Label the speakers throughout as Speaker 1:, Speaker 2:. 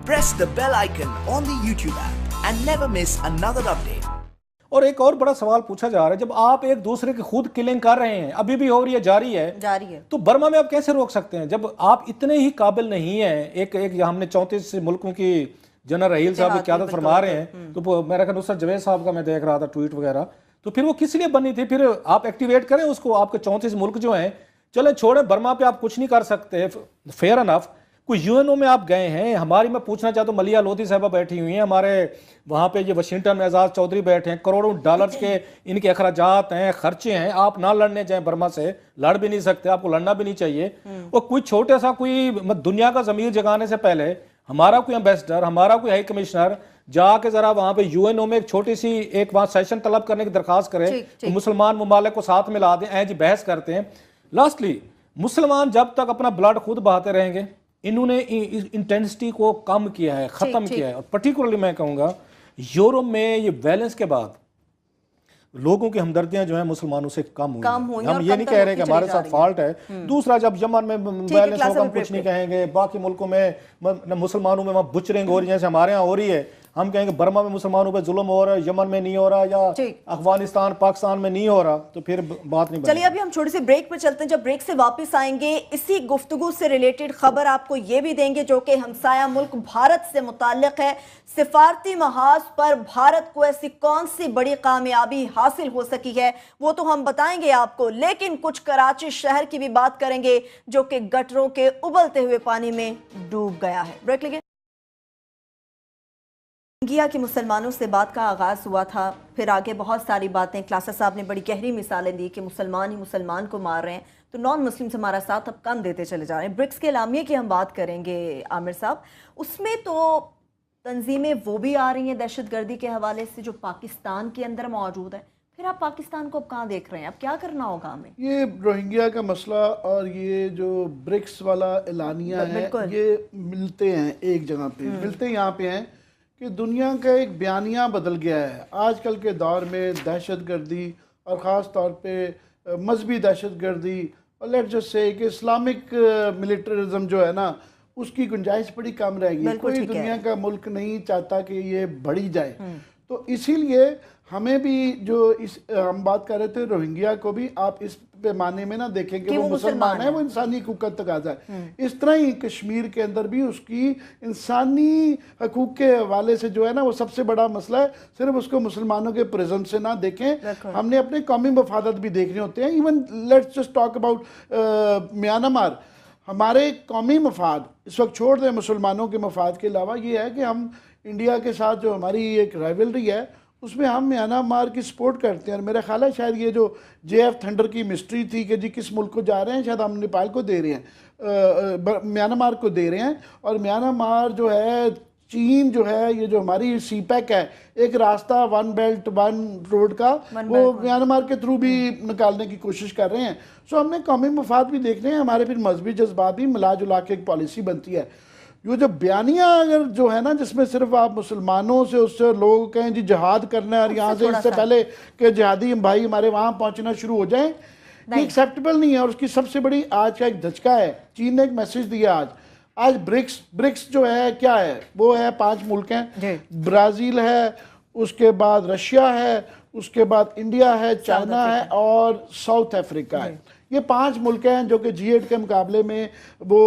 Speaker 1: press the bell icon on the YouTube app and never miss another update.
Speaker 2: और एक और बड़ा सवाल पूछा जा रहा है, जब आप एक दूसरे की खुद किलिंग कर रहे हैं, अभी भी हो रही है, जारी है, तो बर्मा में आप कैसे रोक सकते हैं जब आप इतने ही काबिल नहीं है? एक हमने 34 मुल्कों की जनरल रहील साहब की क़यादत फरमा रहे हैं, तो मेरा ख्याल नुसरत जवेद साहब का मैं देख रहा था ट्वीट वगैरह, तो फिर वो किस लिए बनी थी? फिर आप एक्टिवेट करें उसको, आपके 34 मुल्क जो हैं, चले छोड़े, बर्मा पे आप कुछ नहीं कर सकते, फेयर अनफ। कोई यूएनओ में आप गए हैं, हमारी मैं पूछना चाहता हूँ, मलिया लोधी साहबा बैठी हुई हैं, हमारे वहाँ पे ये वाशिंगटन में एजाज चौधरी बैठे हैं, करोड़ों डॉलर्स के इनके अखराजात हैं, खर्चे हैं, आप ना लड़ने जाएं बर्मा से, लड़ भी नहीं सकते, आपको लड़ना भी नहीं चाहिए। और कोई छोटे सा कोई दुनिया का जमीर जगाने से पहले हमारा कोई एम्बेसडर, हमारा कोई हाई कमिश्नर जाके जरा वहां पे यूएनओ में एक छोटी सी एक वहां सेशन तलब करने की दरखास्त करे, तो मुसलमान ममालिक को साथ मिला दें, ऐ जी बहस करते हैं। लास्टली, मुसलमान जब तक अपना ब्लड खुद बहाते रहेंगे, इन्होंने इंटेंसिटी को कम किया है, खत्म किया है। और पर्टिकुलरली मैं कहूँगा यूरोप में ये वायलेंस के बाद लोगों की हमदर्दियां जो है मुसलमानों से कम हुई। हम ये नहीं कह रहे कि हमारे साथ फॉल्ट है। दूसरा, जब यमन में वायलेंस होगा हम कुछ नहीं कहेंगे, बाकी मुल्कों में मुसलमानों में वहाँ बुचरिंग हो रही है जैसे हमारे यहाँ हो रही है, हम कहेंगे बर्मा में मुसलमानों पे जुल्म हो रहा है, यमन में नहीं हो रहा, या अफगानिस्तान पाकिस्तान में नहीं हो रहा, तो फिर बात नहीं।
Speaker 3: चलिए अभी हम छोटे से ब्रेक पर चलते हैं। जब ब्रेक से वापस आएंगे, इसी गुफ्तगू से रिलेटेड खबर आपको ये भी देंगे जो कि हमसाया मुल्क भारत से मुताल्लिक है। सिफारती महाज पर भारत को ऐसी कौन सी बड़ी कामयाबी हासिल हो सकी है वो तो हम बताएंगे आपको, लेकिन कुछ कराची शहर की भी बात करेंगे जो कि गटरों के उबलते हुए पानी में डूब गया है। ब्रेक लेंगे। रोहिंग्या के मुसलमानों से बात का आगाज़ हुआ था, फिर आगे बहुत सारी बातें, क्लासा साहब ने बड़ी गहरी मिसालें दी कि मुसलमान ही मुसलमान को मार रहे हैं, तो नॉन मुस्लिम्स हमारा साथ अब कम देते चले जा रहे हैं। ब्रिक्स के एलामिया की हम बात करेंगे आमिर साहब, उसमें तो तंजीमें वो भी आ रही हैं दहशतगर्दी के हवाले से जो पाकिस्तान के अंदर मौजूद है, फिर आप पाकिस्तान को अब कहाँ देख रहे हैं, अब क्या करना होगा हमें? ये
Speaker 4: रोहिंग्या का मसला और ये जो ब्रिक्स वाला एलानिया है, ये मिलते हैं एक जगह पे, मिलते यहाँ पे हैं कि दुनिया का एक बयानिया बदल गया है। आजकल के दौर में दहशतगर्दी और ख़ास तौर पे मजहबी दहशतगर्दी और लेट्स जस्ट से कि इस्लामिक मिलिटरिज्म जो है ना, उसकी गुंजाइश बड़ी कम रहेगी। कोई दुनिया का मुल्क नहीं चाहता कि ये बढ़ी जाए, तो इसीलिए हमें भी जो हम बात कर रहे थे रोहिंग्या को भी आप इस पैमाने में ना देखें कि वो मुसलमान है, वो इंसानी हकूक़ का तकाज़ा है। इस तरह ही कश्मीर के अंदर भी उसकी इंसानी हकूक़ के हवाले से जो है ना वो सबसे बड़ा मसला है। सिर्फ उसको मुसलमानों के प्रिज्म से ना देखें, हमने अपने कौमी मफादत भी देखने होते हैं। Even let's just talk about Myanmar. हमारे कौमी मफाद इस वक्त छोड़ दें मुसलमानों के मफाद के अलावा, ये है कि हम इंडिया के साथ जो हमारी एक राइवलरी है उसमें हम म्यांमार की सपोर्ट करते हैं। और मेरा ख्याल है शायद ये जो JF थंडर की मिस्ट्री थी कि जी किस मुल्क को जा रहे हैं, शायद हम नेपाल को दे रहे हैं, म्यांमार को दे रहे हैं। और म्यांमार जो है, चीन जो है, ये जो हमारी CPEC है, एक रास्ता वन बेल्ट वन रोड का, वो म्यांमार के थ्रू भी निकालने की कोशिश कर रहे हैं। सो हमने कौमी मफाद भी देख रहे हैं, हमारे फिर मजहबी जज्बात भी मिला जुला के एक पॉलिसी बनती है। ये जो बयानिया अगर जो है ना, जिसमें सिर्फ आप मुसलमानों से उससे लोग कहें जी जिहाद करना है और यहाँ से इससे पहले कि जिहादी भाई हमारे वहाँ पहुँचना शुरू हो जाए, ये एक्सेप्टेबल नहीं है। और उसकी सबसे बड़ी आज का एक धचका है, चीन ने एक मैसेज दिया आज ब्रिक्स जो है क्या है, वो है 5 मुल्क हैं, ब्राज़ील है, उसके बाद रशिया है, उसके बाद इंडिया है, चाइना है और साउथ अफ्रीका है। ये 5 मुल्क हैं जो कि G8 के मुकाबले में वो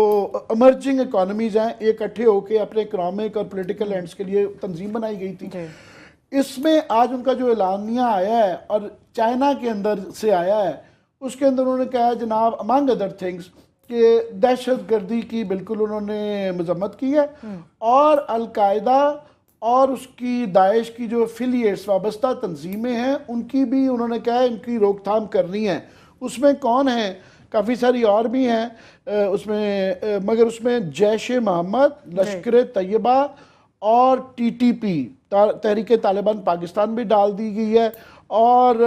Speaker 4: इमर्जिंग इकोनॉमीज़ हैं, इकट्ठे होकर अपने इकोनॉमिक और पॉलिटिकल एंड्स के लिए तंजीम बनाई गई थी। इसमें आज उनका जो एलानिया आया है और चाइना के अंदर से आया है, उसके अंदर उन्होंने कहा है जनाब अमंग अदर थिंग्स कि दहशतगर्दी की बिल्कुल उन्होंने मजम्मत की है और अलकायदा और उसकी दाइश की जो एफिलिएट्स वाबस्ता तंजीमें हैं उनकी भी उन्होंने कहा है इनकी रोकथाम करनी है। उसमें कौन है, काफ़ी सारी और भी हैं उसमें, मगर उसमें जैश मोहम्मद, लश्कर तैयबा और TTP तहरीक तालिबान पाकिस्तान भी डाल दी गई है और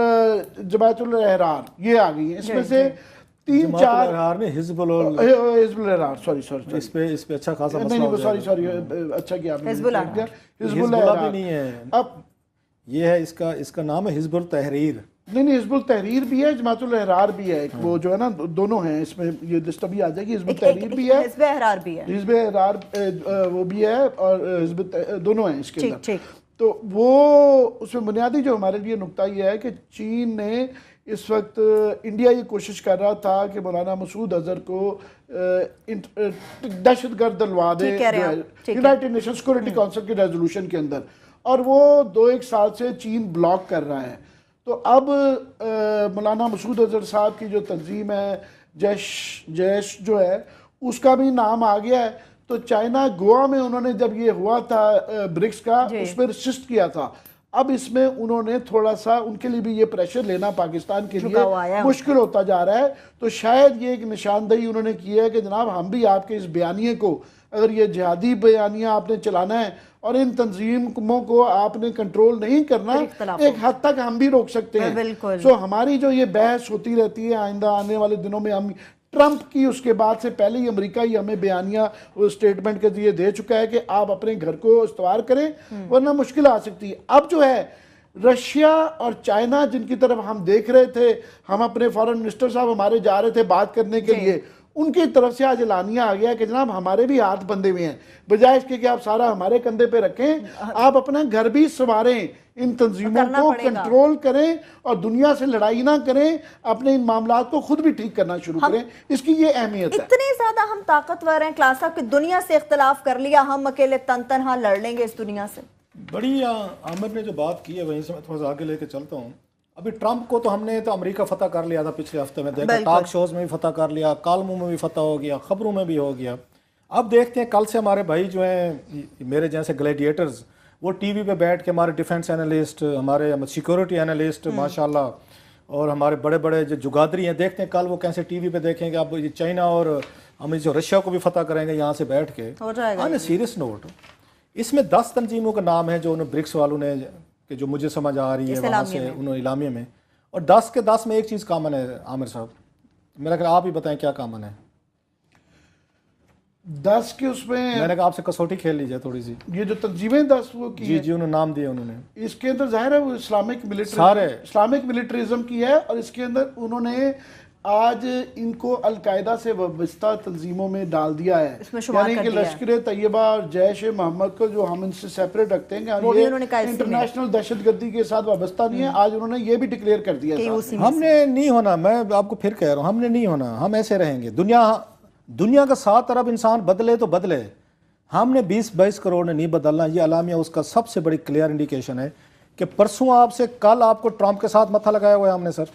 Speaker 4: जमाअतुल अहरार ये आ गई है। इसमें से 3-4
Speaker 2: ने
Speaker 4: हिजबुल सॉरी
Speaker 2: इस पे अच्छा खासा मसला
Speaker 4: नहीं सॉरी अच्छा किया आपने,
Speaker 2: हिजबुल्लाह भी नहीं है, अब ये है इसका नाम है हिजबुल तहरीर।
Speaker 4: नहीं, हिजबुल तहरीर भी है, जमातुल एहरार भी है, वो जो है ना दोनों हैं इसमें, ये लिस्ट अभी आ जाएगी। हिजबुल तहरीर भी है,
Speaker 3: हिजब एहरार भी है,
Speaker 4: हिजब एहरार वो भी है, और हिजब दोनों हैं इसके अंदर। तो वो उसमें बुनियादी जो हमारे लिए नुक्ता ये है कि चीन ने इस वक्त, इंडिया ये कोशिश कर रहा था कि मौलाना मसूद अजहर को दहशतगर्द डलवा दे यूनाइटेड नेशन सिक्योरिटी काउंसिल के रेजोल्यूशन के अंदर, और वो 2-1 साल से चीन ब्लॉक कर रहा है। तो अब मौलाना मसूद अजहर साहब की जो तंजीम है जैश जो है, उसका भी नाम आ गया है। तो चाइना गोवा में उन्होंने जब ये हुआ था ब्रिक्स का, उसमें रेसिस्ट किया था। अब इसमें उन्होंने थोड़ा सा, उनके लिए भी ये प्रेशर लेना पाकिस्तान के लिए मुश्किल होता जा रहा है। तो शायद ये एक निशानदेही उन्होंने की है कि जनाब हम भी आपके इस बयानिए को, अगर ये जिहादी बयानिया आपने चलाना है और इन तंजीमों को आपने कंट्रोल नहीं करना, एक हद तक हम भी रोक सकते हैं। सो हमारी जो ये बहस होती रहती है, आइंदा आने वाले दिनों में हम ट्रंप की उसके बाद से पहले ही अमेरिका ही हमें बयानिया स्टेटमेंट के दिए दे चुका है कि आप अपने घर को इस्तेमाल करें, वरना मुश्किल आ सकती है। अब जो है रशिया और चाइना जिनकी तरफ हम देख रहे थे, हम अपने फॉरेन मिनिस्टर साहब हमारे जा रहे थे बात करने के लिए, उनकी तरफ से आज ऐलानिया आ गया कि जनाब हमारे भी हाथ बंधे हुए हैं, बजाय इसके कि आप सारा हमारे कंधे पे रखें, आप अपना घर भी संवारें, इन तंजीमों को कंट्रोल करें और दुनिया से लड़ाई ना करें, अपने इन मामलात को खुद भी ठीक करना शुरू करें। इसकी ये अहमियत है।
Speaker 3: इतने ज्यादा हम ताकतवर हैं क्लास साहब कि दुनिया से इख्तलाफ कर लिया, हम अकेले तनहा लड़ लेंगे इस दुनिया से।
Speaker 2: बड़ी आमिर ने जो बात की है वहीं से मैं थोड़ा सा आगे लेके चलता हूँ। अभी ट्रंप को तो हमने तो अमेरिका फतह कर लिया था पिछले हफ्ते में, देखा टॉक शोज में भी फतह कर लिया, कॉलमों में भी फतह हो गया, खबरों में भी हो गया। अब देखते हैं कल से हमारे भाई जो हैं मेरे जैसे ग्लैडिएटर्स, वो टीवी पे बैठ के हमारे डिफेंस एनालिस्ट, हमारे सिक्योरिटी एनालिस्ट माशाल्लाह, और हमारे बड़े बड़े जो जुगादरी हैं, देखते हैं कल वो कैसे टीवी पे देखेंगे। अब ये चाइना और हम जो रशिया को भी फतह करेंगे यहाँ से बैठ के,
Speaker 3: हो जाएगा।
Speaker 2: सीरियस नोट, इसमें 10 तंजीमों का नाम है जो उन्होंने ब्रिक्स वालों ने, कि जो मुझे समझ आ रही है वहाँ से उन्होंने इलामिया में, और 10 के 10 में एक चीज़ कॉमन है आमिर साहब, मेरा ख्याल आप ही बताएं क्या कॉमन है।
Speaker 4: 10 के उसमें
Speaker 2: मैंने कहा आपसे कसौटी खेल लीजिए थोड़ी सी,
Speaker 4: ये जो तंजीमें 10 वो की
Speaker 2: जी उन्होंने नाम दिए, उन्होंने
Speaker 4: इसके अंदर जाहिर है वो इस्लामिक मिलिट्रिज्म की है, और इसके अंदर उन्होंने आज इनको अलकायदा से वाबस्ता तंजीमों में डाल दिया है, यानी कि लश्कर तैयबा और जैश मोहम्मद को जो हम इनसे सेपरेट रखते हैं कि ये इंटरनेशनल दहशतगर्दी के साथ वाबस्ता नहीं है, आज उन्होंने ये भी डिक्लेयर कर दिया है।
Speaker 2: हमने नहीं होना, मैं आपको फिर कह रहा हूँ, हमने नहीं होना, हम ऐसे रहेंगे। दुनिया का 7 अरब इंसान बदले तो बदले, हमने 20-22 करोड़ ने नहीं बदलना। ये अलामिया उसका सबसे बड़ी क्लियर इंडिकेशन है कि परसों आपसे, कल आपको ट्रंप के साथ मथा लगाया हुआ है हमने सर,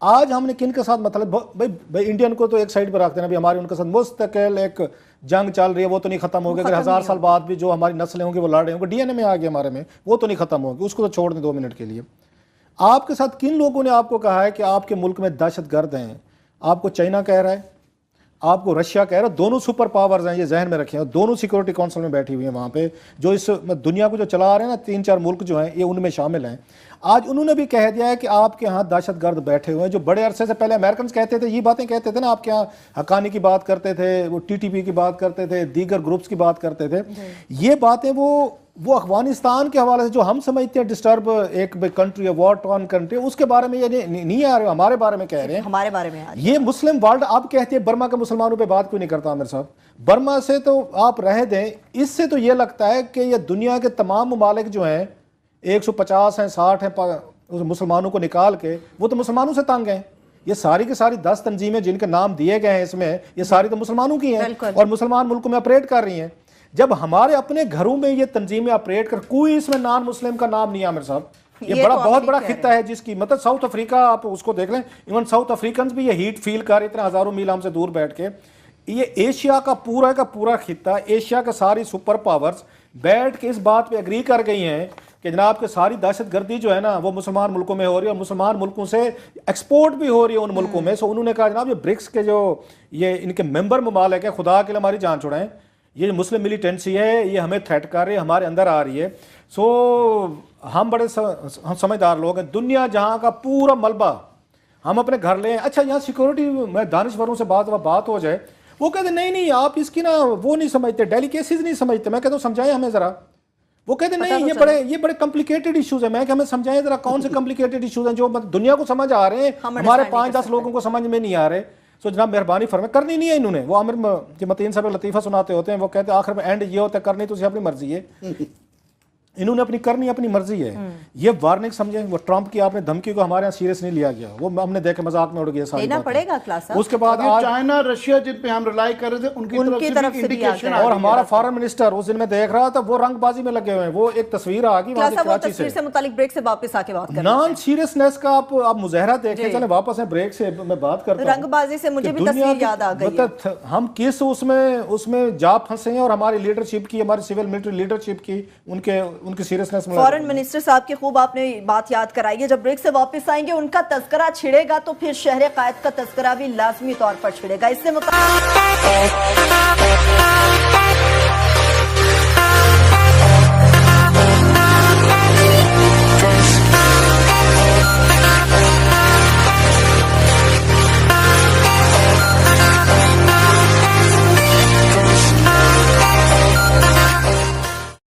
Speaker 2: आज हमने किन के साथ मतलब भाई इंडियन को तो एक साइड पर रखते हैं, अभी हमारे उनके साथ मुस्तकिल एक जंग चल रही है, वो तो नहीं खत्म होगी। अगर 1000 साल बाद भी जो हमारी नस्लें होंगी वो लड़ रहे होंगे, डीएनए में आ गया हमारे में, वो तो नहीं खत्म होगी, उसको तो छोड़ दें 2 मिनट के लिए। आपके साथ किन लोगों ने आपको कहा है कि आपके मुल्क में दहशतगर्द हैं? आपको चाइना कह रहा है, आपको रशिया कह रहा है, दोनों सुपर पावर्स हैं, ये जहन में रखें, दोनों सिक्योरिटी काउंसिल में बैठी हुई हैं वहाँ पे, जो इस दुनिया को जो चला रहे हैं ना, 3-4 मुल्क जो हैं ये उनमें शामिल हैं। आज उन्होंने भी कह दिया है कि आपके यहाँ दहशतगर्द बैठे हुए हैं, जो बड़े अरसे से पहले अमेरिकन कहते थे, ये बातें कहते थे ना, आपके यहाँ हक्कानी की बात करते थे, वो टीटीपी की बात करते थे, दीगर ग्रुप्स की बात करते थे, ये बातें वो अफगानिस्तान के हवाले से जो हम समझते हैं डिस्टर्ब एक कंट्री है, वॉर टॉर्न कंट्री, उसके बारे में ये नहीं आ रहे, हमारे बारे में कह रहे हैं,
Speaker 3: हमारे बारे में
Speaker 2: ये मुस्लिम वर्ल्ड। अब कहते हैं बर्मा के मुसलमानों पे बात क्यों नहीं करता आमिर साहब? बर्मा से तो आप रह दें, इससे तो ये लगता है कि ये दुनिया के तमाम ममालिक जो हैं 150 हैं, 60 हैं, मुसलमानों को निकाल के, वो तो मुसलमानों से तंग हैं। ये सारी की सारी 10 तंजीमें जिनके नाम दिए गए हैं इसमें, ये सारी तो मुसलमानों की हैं और मुसलमान मुल्कों में ऑपरेट कर रही हैं। जब हमारे अपने घरों में ये तंजीमें ऑपरेट कर, कोई इसमें नॉन मुस्लिम का नाम नहीं है आमिर साहब। ये बड़ा बहुत बड़ा खित्ता है जिसकी मतलब साउथ अफ्रीका, आप उसको देख लें, इवन साउथ अफ्रीकन भी ये हीट फील कर इतने हजारों मील हमसे दूर बैठ के। ये एशिया का पूरा खित्ता, एशिया के सारी सुपर पावर्स बैठ के इस बात पे एग्री कर गई हैं कि जनाब के सारी दहशतगर्दी जो है ना वो मुसलमान मुल्कों में हो रही है और मुसलमान मुल्कों से एक्सपोर्ट भी हो रही है उन मुल्कों में। सो उन्होंने कहा जनाब ये ब्रिक्स के जो ये इनके मेंबर ममालिक है, खुदा के लिए हमारी जान छुड़ाएं, ये मुस्लिम मिलिटेंसी है, ये हमें थ्रेट कर रही है, हमारे अंदर आ रही है। सो हम बड़े हम समझदार लोग हैं, दुनिया जहाँ का पूरा मलबा हम अपने घर लें। अच्छा यहाँ सिक्योरिटी में दानिश्वरों से बात हो जाए, वो कहते नहीं आप इसकी ना वो नहीं समझते, डेलिकेसीज नहीं समझते। मैं कहता हूँ समझाएं हमें ज़रा, वो कहते नहीं ये बड़े कॉम्प्लिकेटेड इश्यूज है। मैं कि हमें समझाएं जरा कौन से कॉम्प्लिकेटेड इश्यूज हैं जो दुनिया को समझ आ रहे हैं, हमारे 5-10 लोगों को समझ में नहीं आ रहे। सो जनाब मेहरबानी फरमाए, करनी नहीं है इन्होंने। वो आमिर जो मतीन साहब लतीफ़ा सुनाते होते हैं, वो कहते हैं आखिर में एंड ये होता है, करनी तो अपनी मर्जी है। इन्होंने अपनी करनी अपनी मर्जी है। ये वार्निंग समझे, वो ट्रंप की आपने धमकी को हमारे यहाँ सीरियस नहीं लिया गया, वो हमने देखे मजाक में उड़ गया सारी
Speaker 3: लेना पड़ेगा क्लास।
Speaker 2: उसके बाद
Speaker 4: चाइना रशिया जिन पे हम रिलाई कर रहे थे उनकी तरफ से इंडिकेशन,
Speaker 2: और हमारा फॉरेन मिनिस्टर उस दिन में देख रहा था वो रंगबाजी में लगे हुए हैं। वो एक तस्वीर आ गई
Speaker 3: कराची से मुतालिक ब्रेक से वापस आके बात करें।
Speaker 2: नॉन सीरियसनेस का आप मुजाहरा देखें। चले वापस है ब्रेक से मैं बात करता हूं।
Speaker 3: रंगबाजी से मुझे भी तस्वीर याद आ गई।
Speaker 2: हम किस उसमें जा फंसे हैं, और हमारी लीडरशिप की, हमारी सिविल मिलिट्री लीडरशिप की, उनकी सीरियसनेस में। फॉरेन
Speaker 3: मिनिस्टर साहब की खूब आपने बात याद कराई है। जब ब्रेक से वापस आएंगे उनका तज़किरा छिड़ेगा तो फिर शहर कायद का तज़किरा भी लाजमी तौर पर छिड़ेगा। इससे